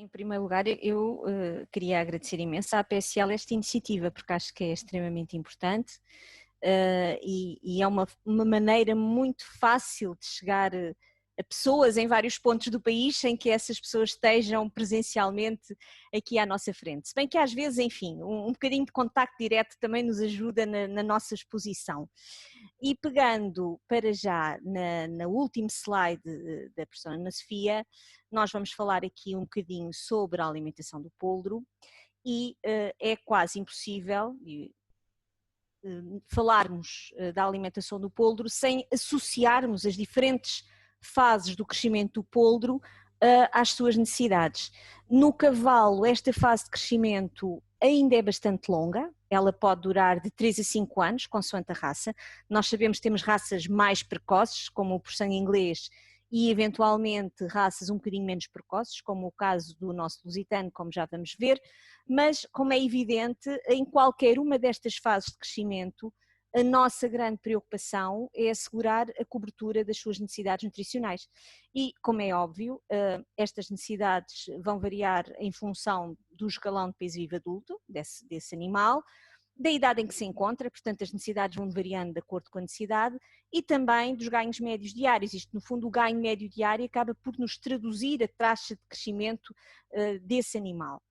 Em primeiro lugar, eu queria agradecer imenso à PSL esta iniciativa, porque acho que é extremamente importante e é uma maneira muito fácil de chegar a pessoas em vários pontos do país sem que essas pessoas estejam presencialmente aqui à nossa frente. Se bem que às vezes, enfim, um bocadinho de contacto direto também nos ajuda na nossa exposição. E pegando para já na última slide da professora Ana Sofia, nós vamos falar aqui um bocadinho sobre a alimentação do poldro e é quase impossível falarmos da alimentação do poldro sem associarmos as diferentes fases do crescimento do poldro às suas necessidades. No cavalo, esta fase de crescimento ainda é bastante longa, ela pode durar de 3 a 5 anos, consoante a raça. Nós sabemos que temos raças mais precoces, como o porcém inglês, e eventualmente raças um bocadinho menos precoces, como o caso do nosso lusitano, como já vamos ver, mas como é evidente, em qualquer uma destas fases de crescimento, a nossa grande preocupação é assegurar a cobertura das suas necessidades nutricionais. E, como é óbvio, estas necessidades vão variar em função do escalão de peso vivo adulto desse animal, da idade em que se encontra, portanto as necessidades vão variando de acordo com a necessidade, e também dos ganhos médios diários. Isto, no fundo, o ganho médio diário acaba por nos traduzir a taxa de crescimento desse animal.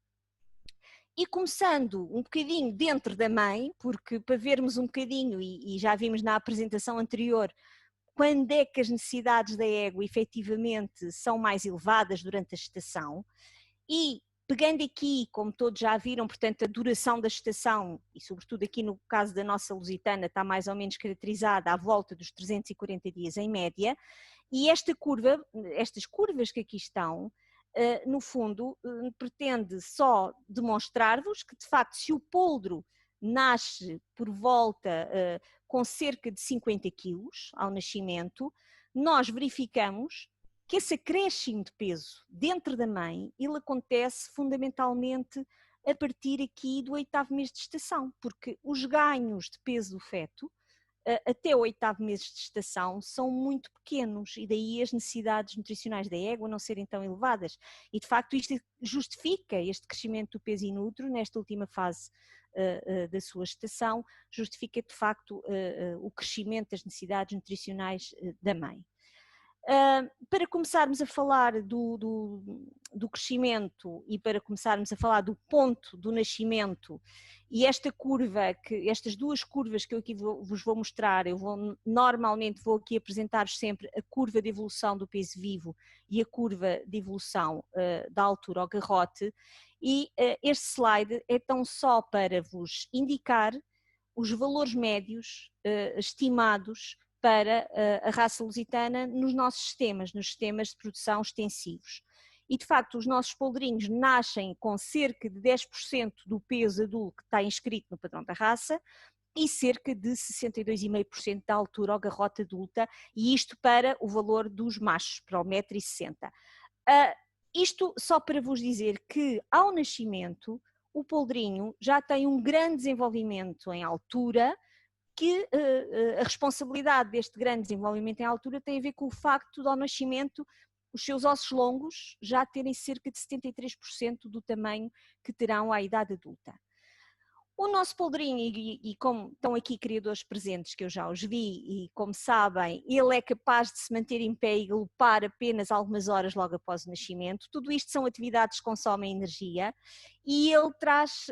E começando um bocadinho dentro da mãe, porque para vermos um bocadinho, e já vimos na apresentação anterior, quando é que as necessidades da égua efetivamente são mais elevadas durante a gestação, e pegando aqui, como todos já viram, portanto a duração da gestação, e sobretudo aqui no caso da nossa lusitana, está mais ou menos caracterizada à volta dos 340 dias em média, e estas curvas que aqui estão, no fundo, pretende só demonstrar-vos que, de facto, se o poldro nasce por volta com cerca de 50 quilos ao nascimento, nós verificamos que esse acréscimo de peso dentro da mãe, ele acontece fundamentalmente a partir aqui do 8º mês de gestação, porque os ganhos de peso do feto até o 8º mês de gestação são muito pequenos e daí as necessidades nutricionais da égua não serem tão elevadas. E de facto isto justifica este crescimento do peso inútero nesta última fase da sua gestação, justifica de facto o crescimento das necessidades nutricionais da mãe. Para começarmos a falar do crescimento e para começarmos a falar do ponto do nascimento, e estas duas curvas que eu aqui vos vou mostrar, normalmente vou aqui apresentar-vos sempre a curva de evolução do peso vivo e a curva de evolução da altura ao garrote, e este slide é tão só para vos indicar os valores médios estimados para a raça lusitana nos nossos sistemas, nos sistemas de produção extensivos. E de facto os nossos poldrinhos nascem com cerca de 10% do peso adulto que está inscrito no padrão da raça e cerca de 62,5% da altura ao garrote adulta, e isto para o valor dos machos, para o 1,60 m. Isto só para vos dizer que ao nascimento o poldrinho já tem um grande desenvolvimento em altura, que a responsabilidade deste grande desenvolvimento em altura tem a ver com o facto de ao nascimento os seus ossos longos já terem cerca de 73% do tamanho que terão à idade adulta. O nosso poldrinho, e como estão aqui criadores presentes que eu já os vi, e como sabem, ele é capaz de se manter em pé e galopar apenas algumas horas logo após o nascimento. Tudo isto são atividades que consomem energia e ele traz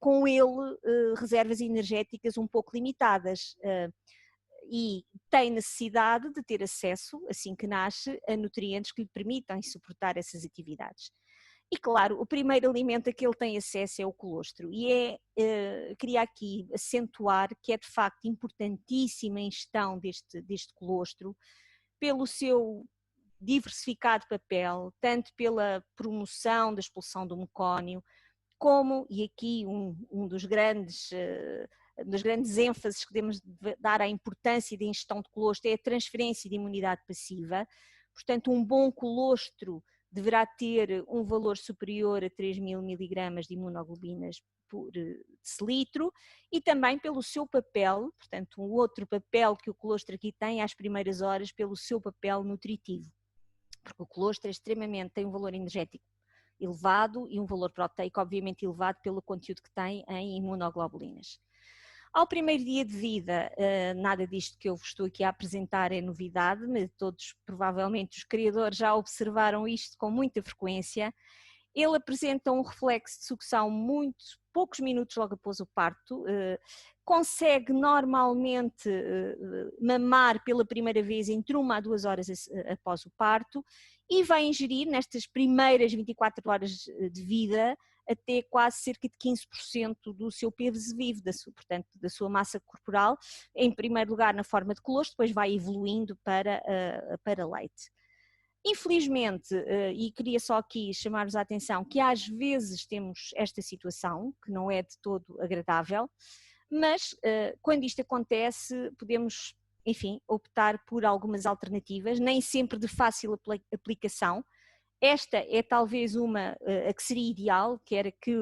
com ele reservas energéticas um pouco limitadas e tem necessidade de ter acesso, assim que nasce, a nutrientes que lhe permitam suportar essas atividades. E claro, o primeiro alimento a que ele tem acesso é o colostro, e queria aqui acentuar que é de facto importantíssima a ingestão deste colostro, pelo seu diversificado papel, tanto pela promoção da expulsão do mecónio, como, e aqui um dos grandes ênfases que devemos dar à importância da ingestão de colostro é a transferência de imunidade passiva. Portanto, um bom colostro deverá ter um valor superior a 3.000 mg de imunoglobulinas por decilitro, e também pelo seu papel, portanto um outro papel que o colostro aqui tem às primeiras horas, pelo seu papel nutritivo, porque o colostro tem um valor energético elevado e um valor proteico obviamente elevado pelo conteúdo que tem em imunoglobulinas. Ao primeiro dia de vida, nada disto que eu vos estou aqui a apresentar é novidade, mas todos, provavelmente, os criadores já observaram isto com muita frequência. Ele apresenta um reflexo de sucção poucos minutos logo após o parto, consegue normalmente mamar pela primeira vez entre 1 a 2 horas após o parto e vai ingerir nestas primeiras 24 horas de vida até quase cerca de 15% do seu peso vivo, portanto da sua massa corporal, em primeiro lugar na forma de colostro, depois vai evoluindo para leite. Infelizmente, e queria só aqui chamar-vos a atenção que às vezes temos esta situação, que não é de todo agradável, mas quando isto acontece podemos, enfim, optar por algumas alternativas, nem sempre de fácil aplicação. Esta é talvez a que seria ideal, que era que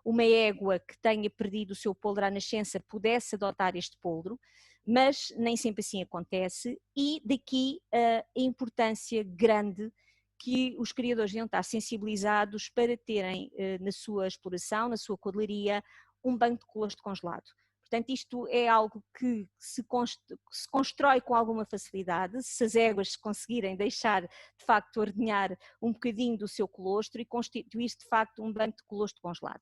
uma égua que tenha perdido o seu poldro à nascença pudesse adotar este poldro, mas nem sempre assim acontece e daqui a importância grande que os criadores deviam estar sensibilizados para terem na sua exploração, na sua codelaria, um banco de colostro congelado. Portanto, isto é algo que se constrói com alguma facilidade, se as éguas conseguirem deixar, de facto, ordenhar um bocadinho do seu colostro e constituir de facto, um banco de colostro congelado.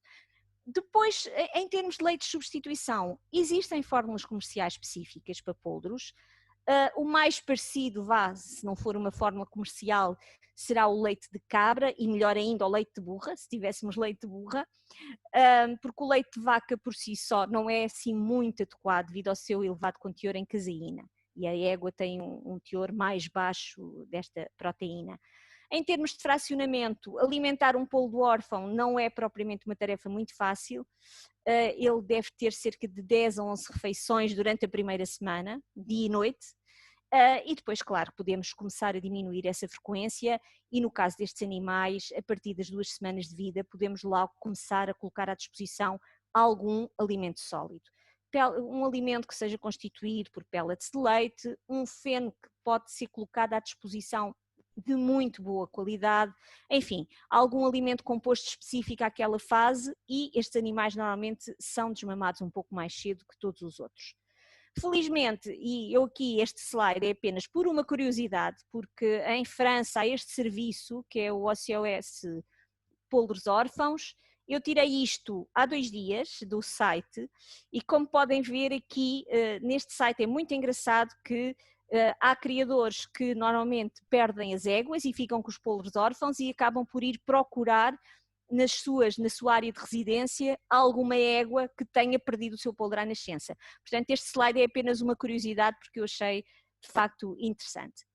Depois, em termos de leite de substituição, existem fórmulas comerciais específicas para poldros. O mais parecido, se não for uma fórmula comercial, será o leite de cabra e melhor ainda o leite de burra, se tivéssemos leite de burra, porque o leite de vaca por si só não é assim muito adequado devido ao seu elevado conteúdo em caseína e a égua tem um teor mais baixo desta proteína. Em termos de fracionamento, alimentar um poldro órfão não é propriamente uma tarefa muito fácil. Ele deve ter cerca de 10 a 11 refeições durante a primeira semana, dia e noite, e depois, claro, podemos começar a diminuir essa frequência e no caso destes animais, a partir das 2 semanas de vida, podemos logo começar a colocar à disposição algum alimento sólido. Um alimento que seja constituído por pellets de leite, um feno que pode ser colocado à disposição de muito boa qualidade, enfim, algum alimento composto específico àquela fase e estes animais normalmente são desmamados um pouco mais cedo que todos os outros. Felizmente, e eu aqui este slide é apenas por uma curiosidade, porque em França há este serviço que é o OCOS Poldros Órfãos. Eu tirei isto há 2 dias do site e como podem ver aqui neste site é muito engraçado que há criadores que normalmente perdem as éguas e ficam com os poldros órfãos e acabam por ir procurar na sua área de residência alguma égua que tenha perdido o seu poldro à nascença. Portanto, este slide é apenas uma curiosidade porque eu achei de facto interessante.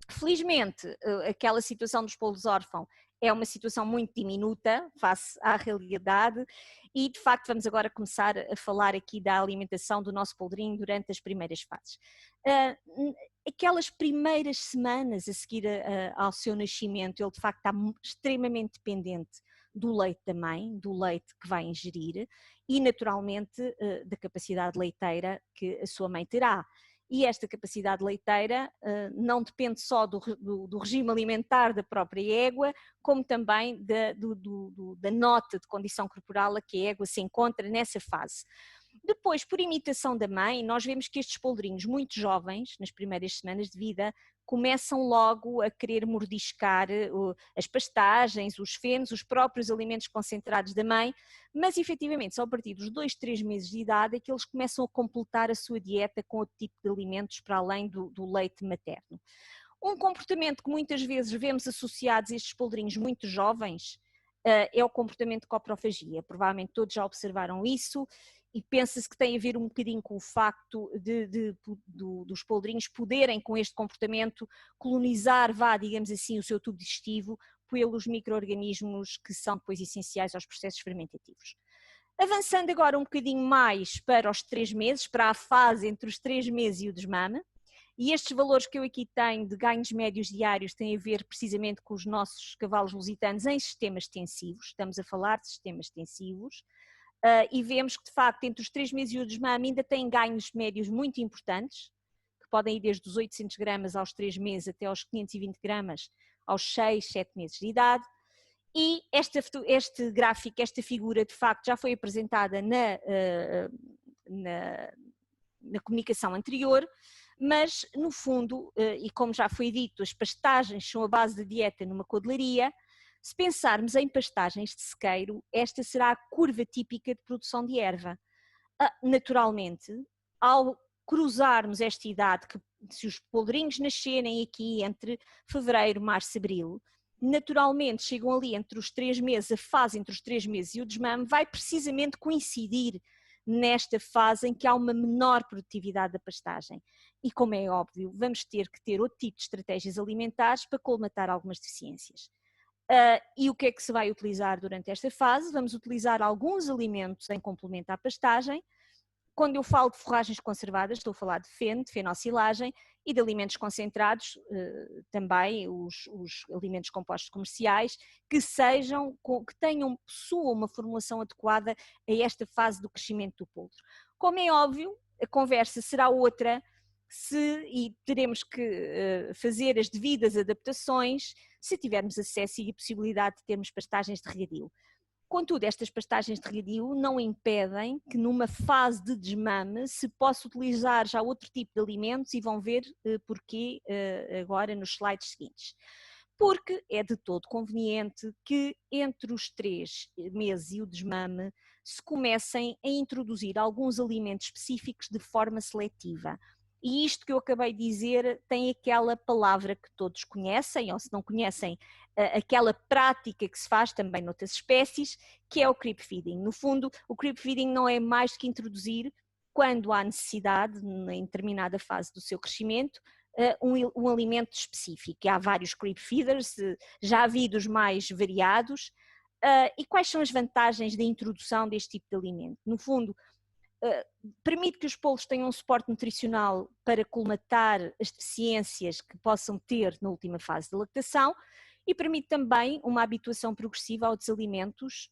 Felizmente, aquela situação dos poldros órfãos é uma situação muito diminuta face à realidade e de facto vamos agora começar a falar aqui da alimentação do nosso poldrinho durante as primeiras fases. Aquelas primeiras semanas a seguir ao seu nascimento, ele de facto está extremamente dependente do leite da mãe, do leite que vai ingerir e naturalmente da capacidade leiteira que a sua mãe terá. E esta capacidade leiteira não depende só do regime alimentar da própria égua, como também da nota de condição corporal a que a égua se encontra nessa fase. Depois, por imitação da mãe, nós vemos que estes poldrinhos muito jovens, nas primeiras semanas de vida, começam logo a querer mordiscar as pastagens, os fenos, os próprios alimentos concentrados da mãe, mas efetivamente só a partir dos 2, 3 meses de idade é que eles começam a completar a sua dieta com outro tipo de alimentos para além do leite materno. Um comportamento que muitas vezes vemos associados a estes poldrinhos muito jovens é o comportamento de coprofagia. Provavelmente todos já observaram isso e pensa-se que tem a ver um bocadinho com o facto dos poldrinhos poderem, com este comportamento, colonizar, digamos assim, o seu tubo digestivo pelos micro-organismos que são depois essenciais aos processos fermentativos. Avançando agora um bocadinho mais para os 3 meses, para a fase entre os 3 meses e o desmame, e estes valores que eu aqui tenho de ganhos médios diários têm a ver precisamente com os nossos cavalos lusitanos em sistemas extensivos, estamos a falar de sistemas extensivos, e vemos que de facto entre os 3 meses e o desmame ainda têm ganhos médios muito importantes, que podem ir desde os 800 gramas aos 3 meses até aos 520 gramas aos 6, 7 meses de idade, E este gráfico, esta figura, de facto, já foi apresentada na comunicação anterior, mas, no fundo, e como já foi dito, as pastagens são a base da dieta numa codelaria. Se pensarmos em pastagens de sequeiro, esta será a curva típica de produção de erva. Naturalmente, ao cruzarmos esta idade, que se os poldrinhos nascerem aqui entre fevereiro, março e abril, naturalmente chegam ali entre os 3 meses, a fase entre os 3 meses e o desmame vai precisamente coincidir nesta fase em que há uma menor produtividade da pastagem. E como é óbvio, vamos ter que ter outro tipo de estratégias alimentares para colmatar algumas deficiências. E o que é que se vai utilizar durante esta fase? Vamos utilizar alguns alimentos em complemento à pastagem. Quando eu falo de forragens conservadas, estou a falar de feno, de fenocilagem e de alimentos concentrados, também os alimentos compostos comerciais, que possuam uma formulação adequada a esta fase do crescimento do poldro. Como é óbvio, a conversa será outra e teremos que fazer as devidas adaptações se tivermos acesso e a possibilidade de termos pastagens de regadio. Contudo, estas pastagens de regadio não impedem que numa fase de desmame se possa utilizar já outro tipo de alimentos e vão ver porquê agora nos slides seguintes. Porque é de todo conveniente que entre os 3 meses e o desmame se comecem a introduzir alguns alimentos específicos de forma seletiva. E isto que eu acabei de dizer tem aquela palavra que todos conhecem, ou se não conhecem, aquela prática que se faz também noutras espécies, que é o creep feeding. No fundo, o creep feeding não é mais do que introduzir, quando há necessidade, em determinada fase do seu crescimento, um alimento específico. Há vários creep feeders, já havidos mais variados. E quais são as vantagens da introdução deste tipo de alimento? No fundo, permite que os polos tenham um suporte nutricional para colmatar as deficiências que possam ter na última fase da lactação e permite também uma habituação progressiva aos alimentos,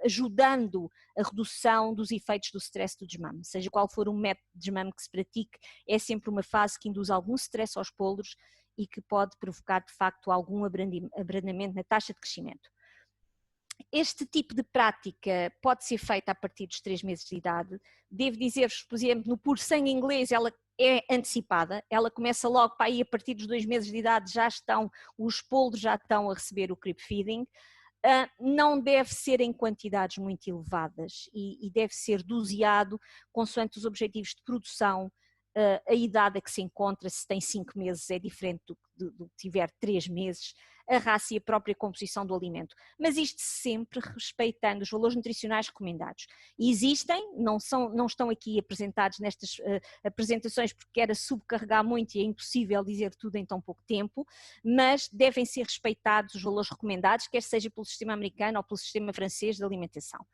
ajudando a redução dos efeitos do stress do desmame. Seja qual for o método de desmame que se pratique, é sempre uma fase que induz algum stress aos polos e que pode provocar de facto algum abrandamento na taxa de crescimento. Este tipo de prática pode ser feita a partir dos 3 meses de idade. Devo dizer-vos, por exemplo, no puro sangue inglês ela é antecipada, ela começa logo para aí a partir dos 2 meses de idade os poldros já estão a receber o creep feeding. Não deve ser em quantidades muito elevadas e deve ser doseado consoante os objetivos de produção. A idade a que se encontra, se tem 5 meses é diferente do que tiver 3 meses, a raça e a própria composição do alimento, mas isto sempre respeitando os valores nutricionais recomendados. E existem, não estão aqui apresentados nestas apresentações porque era subcarregar muito e é impossível dizer tudo em tão pouco tempo, mas devem ser respeitados os valores recomendados, quer seja pelo sistema americano ou pelo sistema francês de alimentação.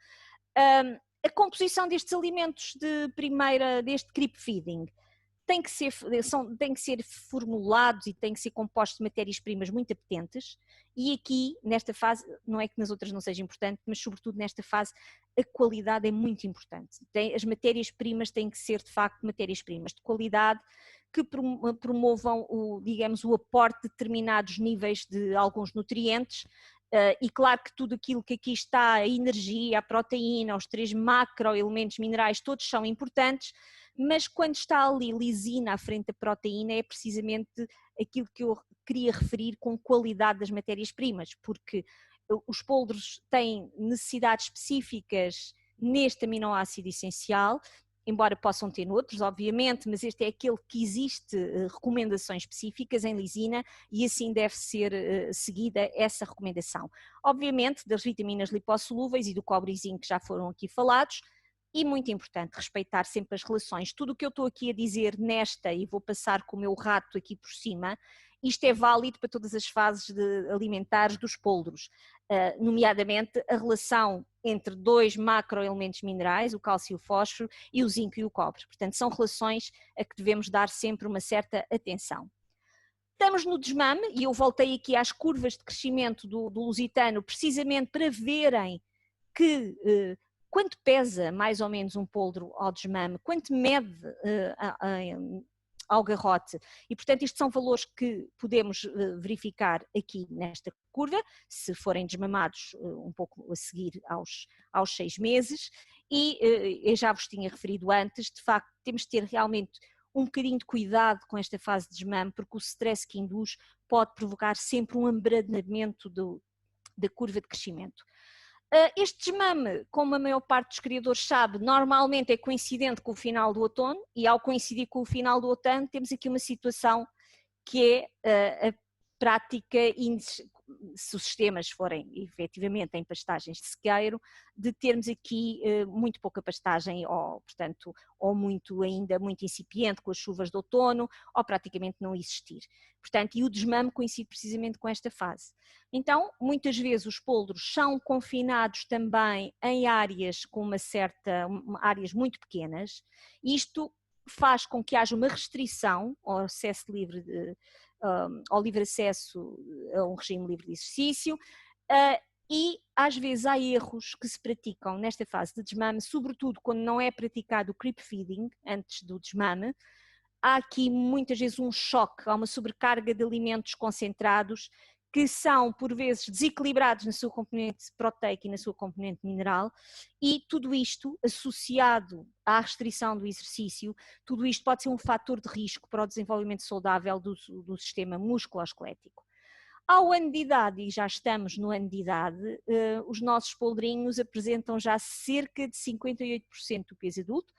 A composição destes alimentos deste creep feeding têm que ser formulados e têm que ser compostos de matérias-primas muito apetentes e aqui, nesta fase, não é que nas outras não seja importante, mas sobretudo nesta fase a qualidade é muito importante. As matérias-primas têm que ser de facto matérias-primas de qualidade que promovam o aporte de determinados níveis de alguns nutrientes. E claro que tudo aquilo que aqui está, a energia, a proteína, os 3 macroelementos minerais, todos são importantes, mas quando está ali lisina à frente da proteína é precisamente aquilo que eu queria referir com qualidade das matérias-primas, porque os poldros têm necessidades específicas neste aminoácido essencial, embora possam ter noutros, obviamente, mas este é aquele que existe recomendações específicas em lisina e assim deve ser seguida essa recomendação. Obviamente, das vitaminas lipossolúveis e do cobre e zinco que já foram aqui falados, e muito importante, respeitar sempre as relações. Tudo o que eu estou aqui a dizer e vou passar com o meu rato aqui por cima, isto é válido para todas as fases alimentares dos poldros, nomeadamente a relação entre 2 macroelementos minerais, o cálcio e o fósforo, e o zinco e o cobre. Portanto, são relações a que devemos dar sempre uma certa atenção. Estamos no desmame, e eu voltei aqui às curvas de crescimento do lusitano, precisamente para verem que quanto pesa mais ou menos um poldro ao desmame, quanto mede ao garrote. E, portanto, estes são valores que podemos verificar aqui nesta curva, se forem desmamados um pouco a seguir aos 6 meses. E eu já vos tinha referido antes, de facto, temos de ter realmente um bocadinho de cuidado com esta fase de desmame, porque o stress que induz pode provocar sempre um abrandamento da curva de crescimento. Este desmame, como a maior parte dos criadores sabe, normalmente é coincidente com o final do outono, e ao coincidir com o final do outono temos aqui uma situação que é a prática, se os sistemas forem efetivamente em pastagens de sequeiro, de termos aqui muito pouca pastagem, ou portanto, ou ainda muito incipiente com as chuvas de outono, ou praticamente não existir. Portanto, e o desmame coincide precisamente com esta fase. Então, muitas vezes os poldros são confinados também em áreas com áreas muito pequenas. Isto faz com que haja uma restrição ao acesso livre ao livre acesso a um regime livre de exercício, e às vezes há erros que se praticam nesta fase de desmame, sobretudo quando não é praticado o creep feeding antes do desmame. Há aqui muitas vezes um choque, há uma sobrecarga de alimentos concentrados que são por vezes desequilibrados na sua componente proteica e na sua componente mineral, e tudo isto associado à restrição do exercício, tudo isto pode ser um fator de risco para o desenvolvimento saudável do sistema musculoesquelético. Ao ano de idade, e já estamos no ano de idade, os nossos poldrinhos apresentam já cerca de 58% do peso adulto,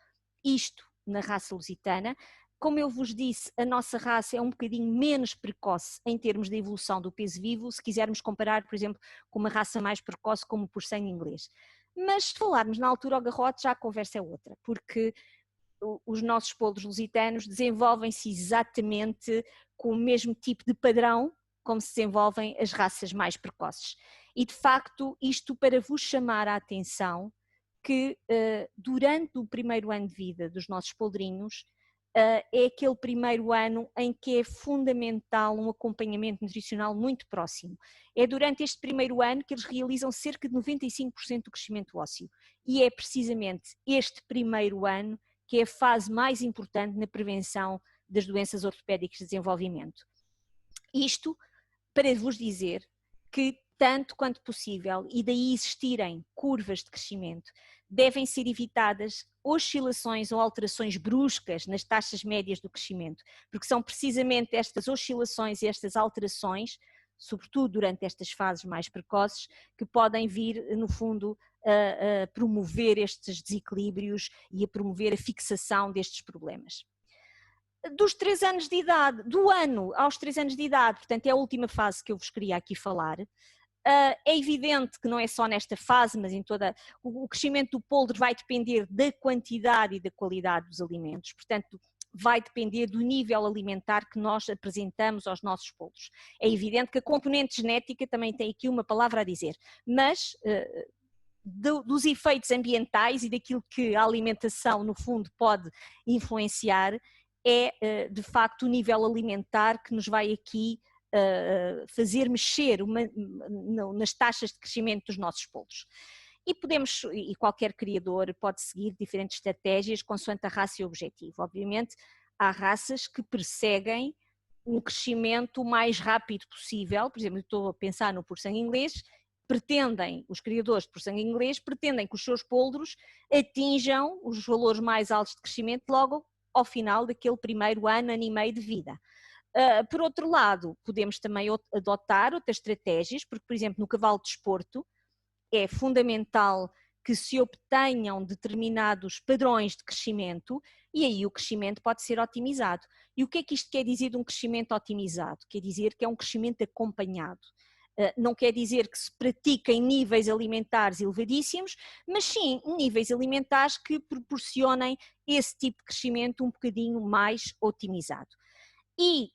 isto na raça lusitana. Como eu vos disse, a nossa raça é um bocadinho menos precoce em termos de evolução do peso vivo, se quisermos comparar, por exemplo, com uma raça mais precoce como o porcem inglês. Mas se falarmos na altura ao garrote, já a conversa é outra, porque os nossos poldros lusitanos desenvolvem-se exatamente com o mesmo tipo de padrão como se desenvolvem as raças mais precoces. E de facto, isto para vos chamar a atenção que durante o primeiro ano de vida dos nossos poldrinhos, é aquele primeiro ano em que é fundamental um acompanhamento nutricional muito próximo. É durante este primeiro ano que eles realizam cerca de 95% do crescimento ósseo, e é precisamente este primeiro ano que é a fase mais importante na prevenção das doenças ortopédicas de desenvolvimento. Isto para vos dizer que, tanto quanto possível, e daí existirem curvas de crescimento, devem ser evitadas oscilações ou alterações bruscas nas taxas médias do crescimento, porque são precisamente estas oscilações e estas alterações, sobretudo durante estas fases mais precoces, que podem vir, no fundo, a promover estes desequilíbrios e a promover a fixação destes problemas. Dos 3 anos de idade, do ano aos 3 anos de idade, portanto é a última fase que eu vos queria aqui falar. É evidente que não é só nesta fase, mas em toda o crescimento do poldro vai depender da quantidade e da qualidade dos alimentos, portanto vai depender do nível alimentar que nós apresentamos aos nossos poldros. É evidente que a componente genética também tem aqui uma palavra a dizer, mas dos efeitos ambientais e daquilo que a alimentação no fundo pode influenciar, é de facto o nível alimentar que nos vai aqui fazer mexer nas taxas de crescimento dos nossos poldros. E qualquer criador pode seguir diferentes estratégias consoante a raça e o objetivo. Obviamente há raças que perseguem um crescimento o mais rápido possível, por exemplo, estou a pensar no porcem inglês, os criadores de porcem inglês pretendem que os seus poldros atinjam os valores mais altos de crescimento logo ao final daquele primeiro ano e meio de vida. Por outro lado, podemos também adotar outras estratégias, porque, por exemplo, no cavalo de desporto é fundamental que se obtenham determinados padrões de crescimento e aí o crescimento pode ser otimizado. E o que é que isto quer dizer de um crescimento otimizado? Quer dizer que é um crescimento acompanhado. Não quer dizer que se pratiquem níveis alimentares elevadíssimos, mas sim níveis alimentares que proporcionem esse tipo de crescimento um bocadinho mais otimizado. E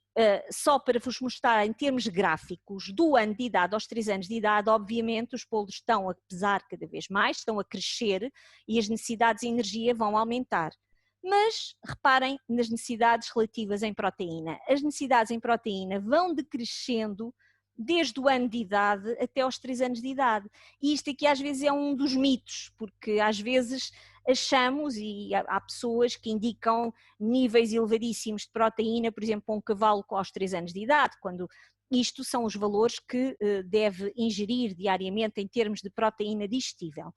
só para vos mostrar em termos gráficos, do ano de idade aos 3 anos de idade, obviamente os poldros estão a pesar cada vez mais, estão a crescer e as necessidades de energia vão aumentar. Mas reparem nas necessidades relativas em proteína. As necessidades em proteína vão decrescendo desde o ano de idade até aos 3 anos de idade. E isto aqui às vezes é um dos mitos, porque às vezes achamos, e há pessoas que indicam níveis elevadíssimos de proteína, por exemplo, para um cavalo aos 3 anos de idade, quando isto são os valores que deve ingerir diariamente em termos de proteína digestível.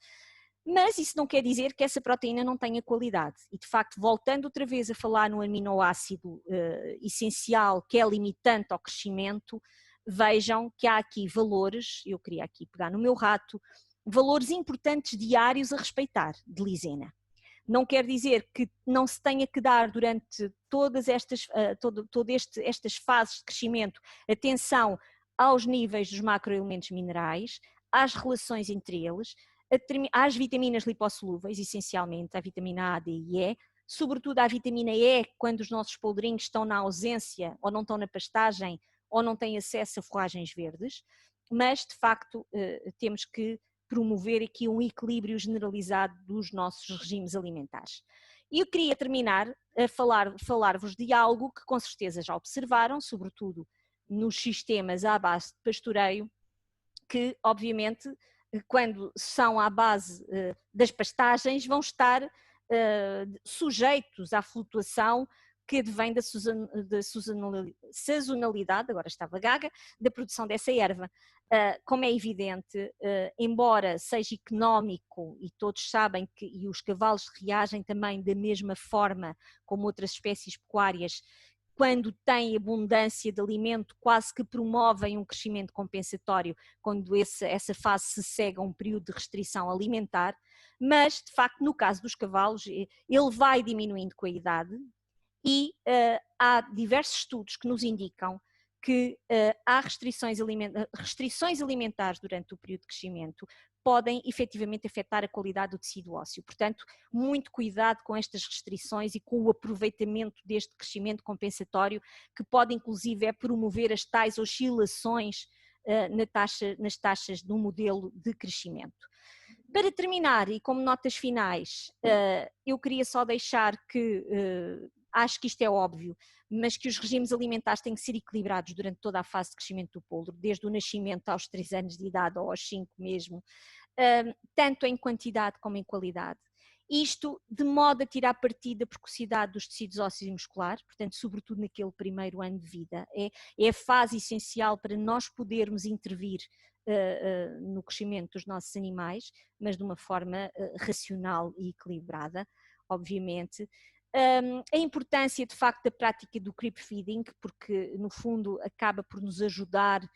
Mas isso não quer dizer que essa proteína não tenha qualidade. E de facto, voltando outra vez a falar no aminoácido essencial que é limitante ao crescimento, vejam que há aqui valores, eu queria aqui pegar no meu rato, valores importantes diários a respeitar de lisena. Não quer dizer que não se tenha que dar durante todas estas, estas fases de crescimento atenção aos níveis dos macroelementos minerais, às relações entre eles, às vitaminas lipossolúveis, essencialmente a vitamina A, D e E, sobretudo à vitamina E, quando os nossos poldrinhos estão na ausência ou não estão na pastagem ou não têm acesso a forragens verdes, mas de facto temos que promover aqui um equilíbrio generalizado dos nossos regimes alimentares. E eu queria terminar a falar-vos de algo que com certeza já observaram, sobretudo nos sistemas à base de pastoreio, que obviamente quando são à base das pastagens vão estar sujeitos à flutuação que advém da sazonalidade, agora estava gaga, da produção dessa erva. Como é evidente, embora seja económico, e todos sabem que e os cavalos reagem também da mesma forma como outras espécies pecuárias, quando têm abundância de alimento, quase que promovem um crescimento compensatório quando essa fase se segue a um período de restrição alimentar, mas de facto no caso dos cavalos ele vai diminuindo com a idade e há diversos estudos que nos indicam que há restrições alimentares durante o período de crescimento podem efetivamente afetar a qualidade do tecido ósseo. Portanto, muito cuidado com estas restrições e com o aproveitamento deste crescimento compensatório que pode inclusive promover as tais oscilações nas taxas do modelo de crescimento. Para terminar e como notas finais, eu queria só deixar que acho que isto é óbvio, mas que os regimes alimentares têm que ser equilibrados durante toda a fase de crescimento do poldro, desde o nascimento aos 3 anos de idade ou aos 5 mesmo, tanto em quantidade como em qualidade. Isto de modo a tirar partido da precocidade dos tecidos ósseos e musculares, portanto, sobretudo naquele primeiro ano de vida. É a fase essencial para nós podermos intervir no crescimento dos nossos animais, mas de uma forma racional e equilibrada, obviamente. A importância de facto da prática do creep feeding, porque no fundo acaba por nos ajudar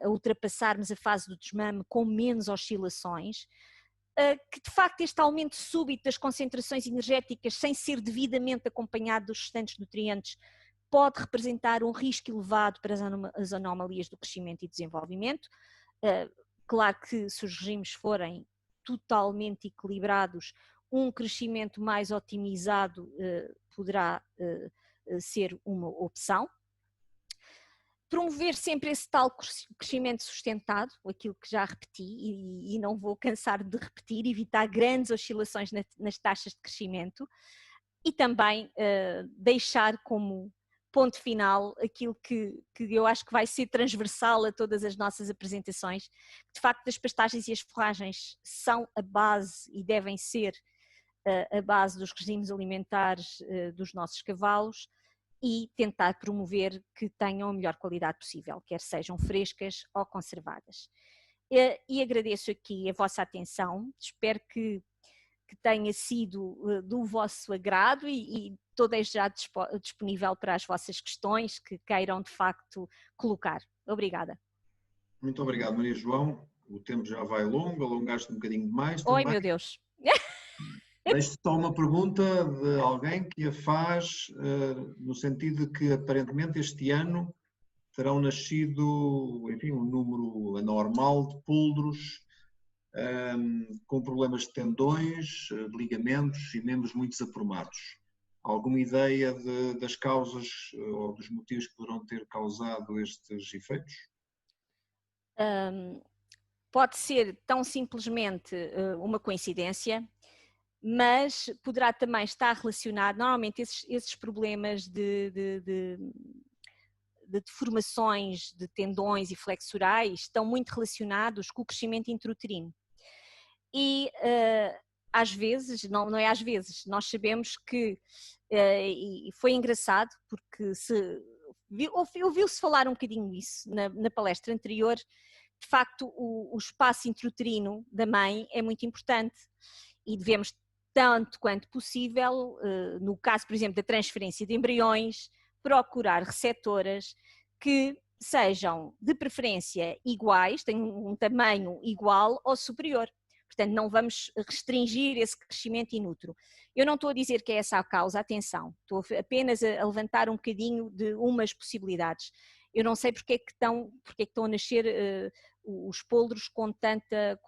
a ultrapassarmos a fase do desmame com menos oscilações, que de facto este aumento súbito das concentrações energéticas sem ser devidamente acompanhado dos restantes nutrientes pode representar um risco elevado para as anomalias do crescimento e desenvolvimento. Claro que se os regimes forem totalmente equilibrados, um crescimento mais otimizado poderá ser uma opção. Promover sempre esse tal crescimento sustentado, aquilo que já repeti e não vou cansar de repetir, evitar grandes oscilações nas taxas de crescimento e também deixar como ponto final aquilo que eu acho que vai ser transversal a todas as nossas apresentações, de facto as pastagens e as forragens são a base e devem ser a base dos regimes alimentares dos nossos cavalos e tentar promover que tenham a melhor qualidade possível, quer sejam frescas ou conservadas. E agradeço aqui a vossa atenção, espero que tenha sido do vosso agrado e estou desde já disponível para as vossas questões que queiram de facto colocar. Obrigada. Muito obrigado, Maria João. O tempo já vai longo, alongaste um bocadinho demais também. Oi, meu Deus. Deixo só uma pergunta de alguém que a faz no sentido de que aparentemente este ano terão nascido, enfim, um número anormal de poldros com problemas de tendões, de ligamentos e membros muito desaprumados. Alguma ideia das causas ou dos motivos que poderão ter causado estes efeitos? Pode ser tão simplesmente uma coincidência, mas poderá também estar relacionado, normalmente esses problemas de deformações de tendões e flexurais estão muito relacionados com o crescimento intrauterino. E às vezes, não é às vezes, nós sabemos que, e foi engraçado porque ouviu-se falar um bocadinho disso na palestra anterior. De facto, o espaço intrauterino da mãe é muito importante e devemos, tanto quanto possível, no caso, por exemplo, da transferência de embriões, procurar receptoras que sejam de preferência iguais, tenham um tamanho igual ou superior. Portanto, não vamos restringir esse crescimento in utero. Eu não estou a dizer que é essa a causa, atenção, estou apenas a levantar um bocadinho de umas possibilidades. Eu não sei porque é que estão a nascer os poldros com tanta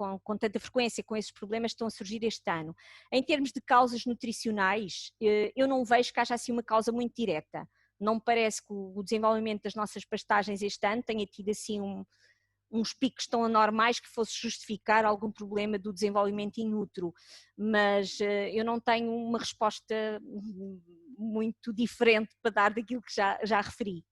frequência, com esses problemas que estão a surgir este ano. Em termos de causas nutricionais, eu não vejo que haja assim uma causa muito direta. Não me parece que o desenvolvimento das nossas pastagens este ano tenha tido assim uns picos tão anormais que fosse justificar algum problema do desenvolvimento in utero, mas eu não tenho uma resposta muito diferente para dar daquilo que já referi.